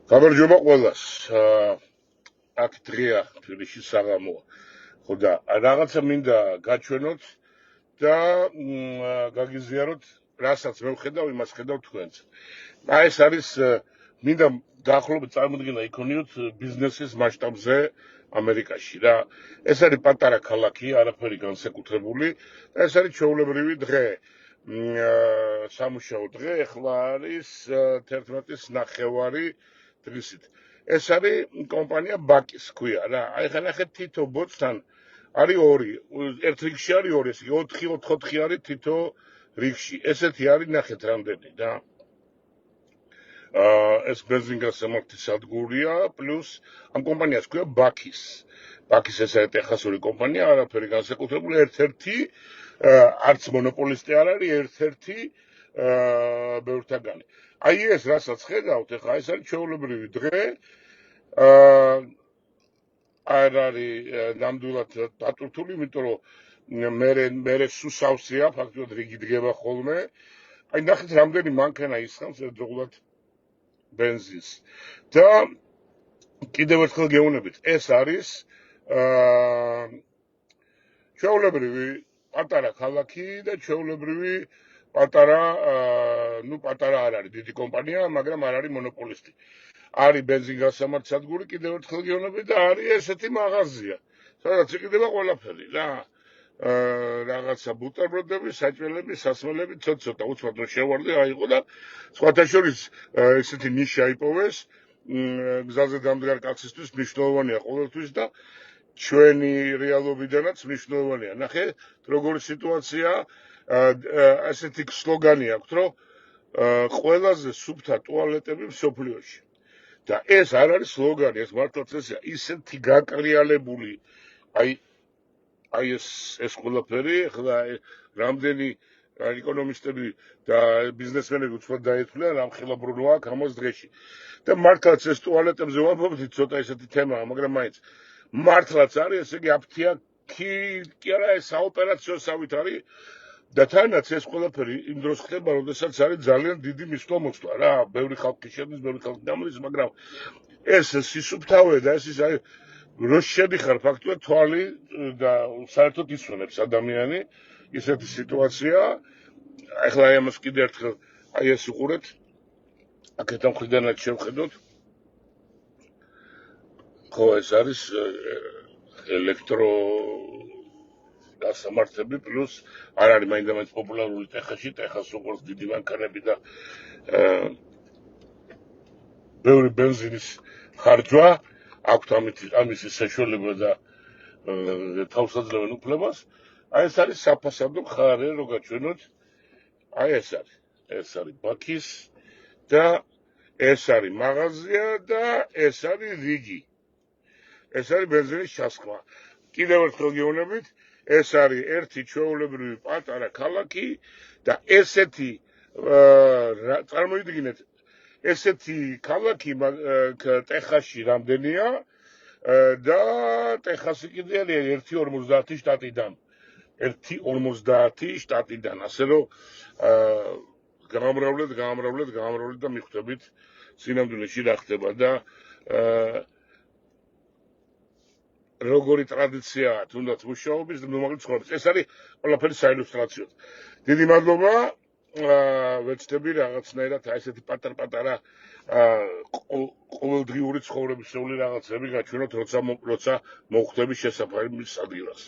გამარჯობა ყველას. აქ დღეა თბილისში საღამოა. ხო და რაღაცა მინდა გაჩვენოთ და გაგიზიაროთ, რასაც მე ვხედავ, იმას ხედავ თქვენც. ეს არის მინდა დაახლოებით წარმოდგენა იქონიოთ ბიზნესის მასშტაბზე ამერიკაში რა. ეს არის პატარა ქალაქი, არაფერი განსაკუთრებული და ეს არის ჩვეულებრივი დღე. სამუშაო დღე, ეხლა არის 11:09 დღისით. ეს არის კომპანია ბაკის ქვია რა. აი ხა ნახეთ თითო ბოцთან არის ორი, ერთ რიგში არის ორი, ესე 4 არის თითო რიგში. ესეთი არის ნახეთ რამდენი და ეს ბენზინგასამართი სადგურია, პლუს ამ კომპანიას ქვია ბაკის. ბაკის ეს არის ტეხასური კომპანია, არაფერი განსაკუთრებული, ერთ-ერთი არც მონოპოლისტი არ არის, ერთ-ერთი ბევრთაგანი. აი ეს რასაც ხედავთ, ეხლა ეს არის ჩვეულებრივი დღე. არ არის ნამდვილად დატვირთული, იმიტომ რომ მე სუსავსეა, ფაქტობრივად რიგი დგება ხოლმე. აი ნახეთ რამდენი მანქანა ისხამს ერთდროულად ბენზინს. და კიდევ ერთხელ გეუბნებით, ეს არის ჩვეულებრივი პატარა ქალაქი და ჩვეულებრივი პატარა პატარა არ არის დიდი კომპანია, მაგრამ არ არის მონოპოლისტი. არის ბენზინგასამართ სადგური, კიდევ ერთხელ გეუბნებით და არის ესეთი მაღაზია, სადაც იყიდება ყველაფერი რა. რაღაცა ბუტერბროდები, საჭმელები, სასმელები, ცოტა უცბად რომ შევარდე, აიყო და სხვათა შორის ესეთი ნიშა აიპოვეს გზაზე დამდგარ კაცისთვის მნიშვნელოვანია ყოველთვის და ჩვენი რეალობიდანაც მნიშვნელოვანია. ნახე, როგორი სიტუაცია, ესეთი სლოგანი აქვს, რომ ყველაზე სუფთა ტუალეტები მსოფლიოში. და ეს არ არის სლოგანი, ეს მართლაც ესეა, ისეთი გაკრიალებული, აი ეს ყველაფერი, ახლა რამდენი ეკონომისტები და ბიზნესმენები უცბად დაეთვლიან, ამხელაბრუნო აქვს ამას დღეში. და მართლაც ეს ტუალეტებზე ვამბობთ, ცოტა ესეთი თემაა, მაგრამ მაინც მართლაც არის, ესე იგი აფთიაქი კი არა, ეს საოპერაციო სავით არის და თანაც ეს ყველაფერი იმ დროს ხდება, როდესაც არის ძალიან დიდი მისვლამოსვლა რა, ბევრი ხალხი შედის, ბევრი ხალხი დამრის, მაგრამ ეს სისუფთავე და ეს ის აი რო შედიხარ ფაქტობრივად თვალი და საერთოდ ისვენებს ადამიანი, ისეთი სიტუაცია. ახლა აი ამას კიდე ერთხელ აი ეს უყურეთ, აქეთან მხრიდანაც შევხედოთ. ხო, ეს არის ელექტრო გასამართები პლუს არ არის მაინდამაინც პოპულარული ტეხასში, ტეხას უყურს დიდი მანქანები და ბევრი ბენზინის ხარჯვა აქვთ ამისი საშუალება და თავს აძლევენ უფლებას. აი ეს არის საფასადო მხარე, რო გაჩვენოთ. აი ეს არის ბაკის და ეს არის მაღაზია და ეს არის რიგი. ეს არის ბენზინის ჩასხმა. კიდევ ერთხელ გეუბნებით, ეს არის ერთი ჩვეულებრივი პატარა ქალაქი და ესეთი წარმოიდგინეთ, ესეთი ქალაქი ტეხასში რამდენია და ტეხასი კიდე არის 1.50 შტატიდან. 1.50 შტატიდან, ასე რომ გამამრავლეთ და მიხვდებით სინამდვილეში რა ხდება და როგორი ტრადიციაა თუნდაც მუშაობის და ნორმალური ცხოვრების. ეს არის ყველაფერი საილუსტრაციოდ. დიდი მადლობა. ვეცდები რაღაცნაირად აი ესეთი პატარ-პატარა ყოველდღიური ცხოვრების რაღაცები გაჩვენოთ, როცა მოხვდები შესაძლებლის ადგილას.